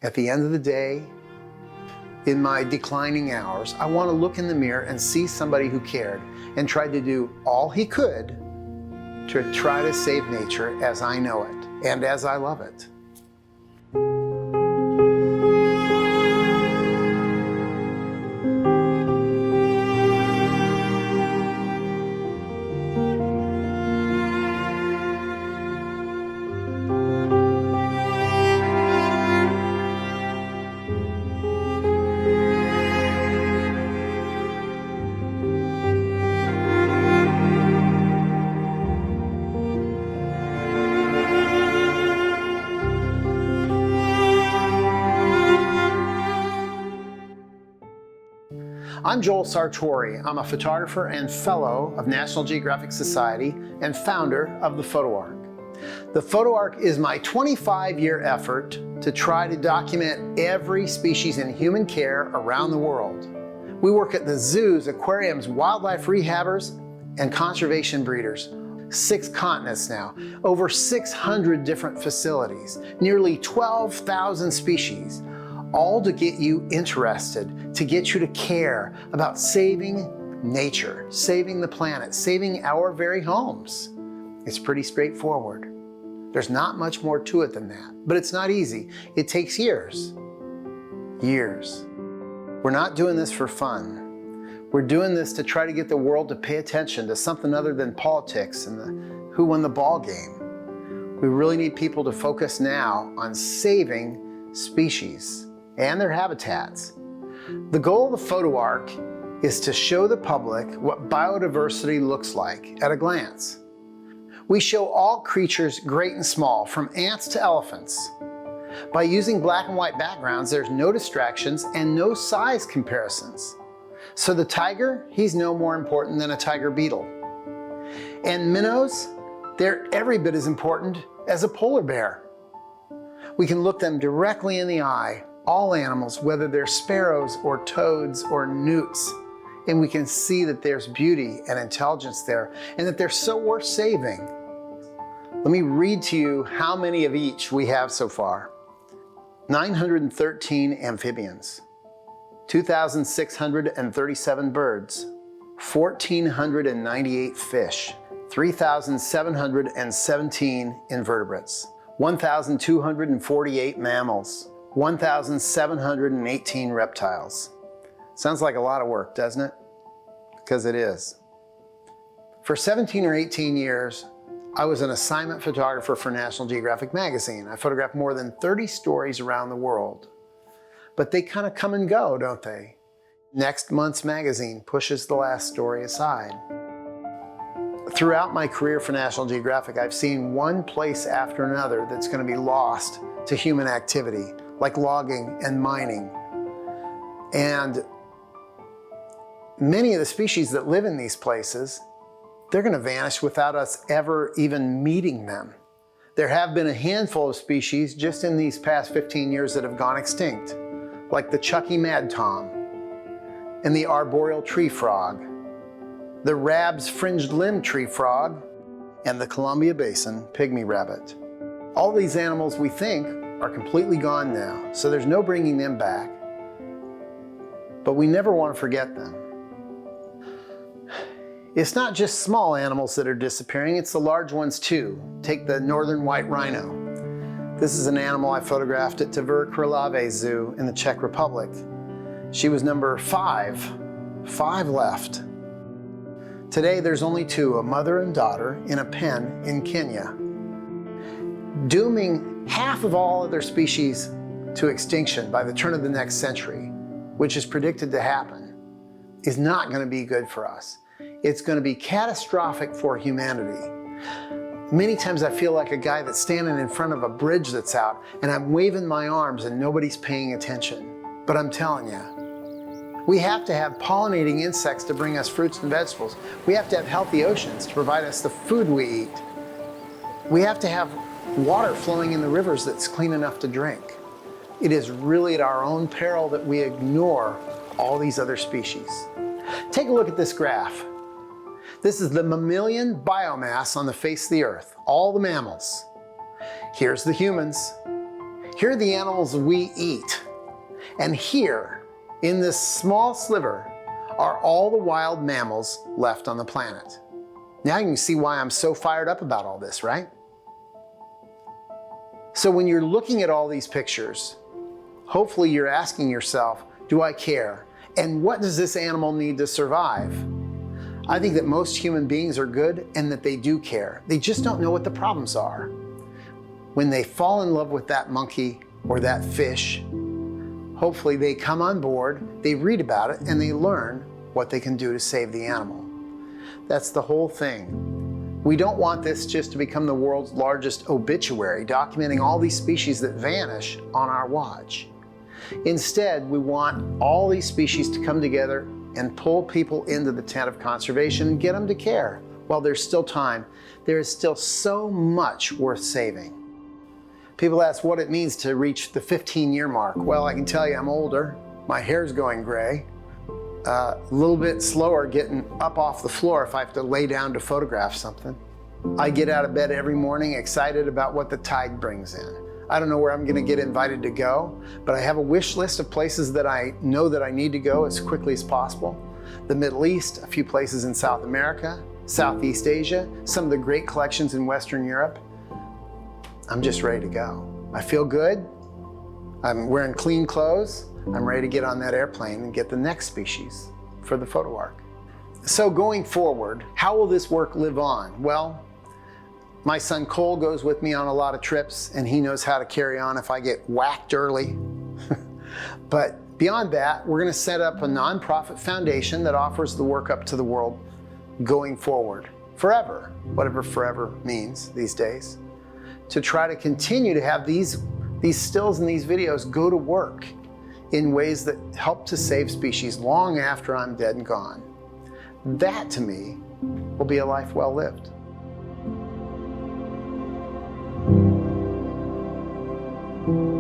At the end of the day, in my declining hours, I want to look in the mirror and see somebody who cared and tried to do all he could to try to save nature as I know it and as I love it. I'm Joel Sartore. I'm a photographer and fellow of National Geographic Society and founder of the Photo Ark. The Photo Ark is my 25-year effort to try to document every species in human care around the world. We work at the zoos, aquariums, wildlife rehabbers, and conservation breeders. 6 continents now, over 600 different facilities, nearly 12,000 species, all to get you interested, to get you to care about saving nature, saving the planet, saving our very homes. It's pretty straightforward. There's not much more to it than that, but it's not easy. It takes years. Years. We're not doing this for fun. We're doing this to try to get the world to pay attention to something other than politics and the who won the ball game. We really need people to focus now on saving species and their habitats. The goal of the Photo Ark is to show the public what biodiversity looks like at a glance. We show all creatures great and small, from ants to elephants. By using black and white backgrounds, there's no distractions and no size comparisons. So the tiger, he's no more important than a tiger beetle. And minnows, they're every bit as important as a polar bear. We can look them directly in the eye, all animals, whether they're sparrows or toads or newts, and we can see that there's beauty and intelligence there and that they're so worth saving. Let me read to you how many of each we have so far. 913 amphibians, 2,637 birds, 1,498 fish, 3,717 invertebrates, 1,248 mammals, 1,718 reptiles. Sounds like a lot of work, doesn't it? Because it is. For 17 or 18 years, I was an assignment photographer for National Geographic magazine. I photographed more than 30 stories around the world. But they kind of come and go, don't they? Next month's magazine pushes the last story aside. Throughout my career for National Geographic, I've seen one place after another that's going to be lost to human activity, like logging and mining. And many of the species that live in these places, they're going to vanish without us ever even meeting them. There have been a handful of species just in these past 15 years that have gone extinct, like the Chucky Mad Tom, and the arboreal tree frog, the Rab's fringed limb tree frog, and the Columbia Basin pygmy rabbit. All these animals we think are completely gone now, so there's no bringing them back. But we never want to forget them. It's not just small animals that are disappearing, it's the large ones too. Take the northern white rhino. This is an animal I photographed at Tver Krylave Zoo in the Czech Republic. She was number 5. 5 left. Today there's only 2, a mother and daughter, in a pen in Kenya. Dooming half of all other species to extinction by the turn of the next century, which is predicted to happen, is not going to be good for us. It's going to be catastrophic for humanity. Many times I feel like a guy that's standing in front of a bridge that's out and I'm waving my arms and nobody's paying attention. But I'm telling you, we have to have pollinating insects to bring us fruits and vegetables. We have to have healthy oceans to provide us the food we eat. We have to have water flowing in the rivers that's clean enough to drink. It is really at our own peril that we ignore all these other species. Take a look at this graph. This is the mammalian biomass on the face of the earth, all the mammals. Here's the humans. Here are the animals we eat. And here, in this small sliver, are all the wild mammals left on the planet. Now you can see why I'm so fired up about all this, right? So when you're looking at all these pictures, hopefully you're asking yourself, do I care? And what does this animal need to survive? I think that most human beings are good and that they do care. They just don't know what the problems are. When they fall in love with that monkey or that fish, hopefully they come on board, they read about it, and they learn what they can do to save the animal. That's the whole thing. We don't want this just to become the world's largest obituary, documenting all these species that vanish on our watch. Instead, we want all these species to come together and pull people into the tent of conservation and get them to care. While there's still time, there is still so much worth saving. People ask what it means to reach the 15-year mark. Well, I can tell you I'm older, my hair's going gray, a little bit slower getting up off the floor if I have to lay down to photograph something. I get out of bed every morning excited about what the tide brings in. I don't know where I'm going to get invited to go, but I have a wish list of places that I know that I need to go as quickly as possible. The Middle East, a few places in South America, Southeast Asia, some of the great collections in Western Europe. I'm just ready to go. I feel good. I'm wearing clean clothes. I'm ready to get on that airplane and get the next species for the Photo Ark. So going forward, how will this work live on? Well, my son Cole goes with me on a lot of trips, and he knows how to carry on if I get whacked early. But beyond that, we're going to set up a nonprofit foundation that offers the work up to the world going forward, forever, whatever forever means these days, to try to continue to have these stills and these videos go to work in ways that help to save species long after I'm dead and gone. That, to me, will be a life well lived. Thank you.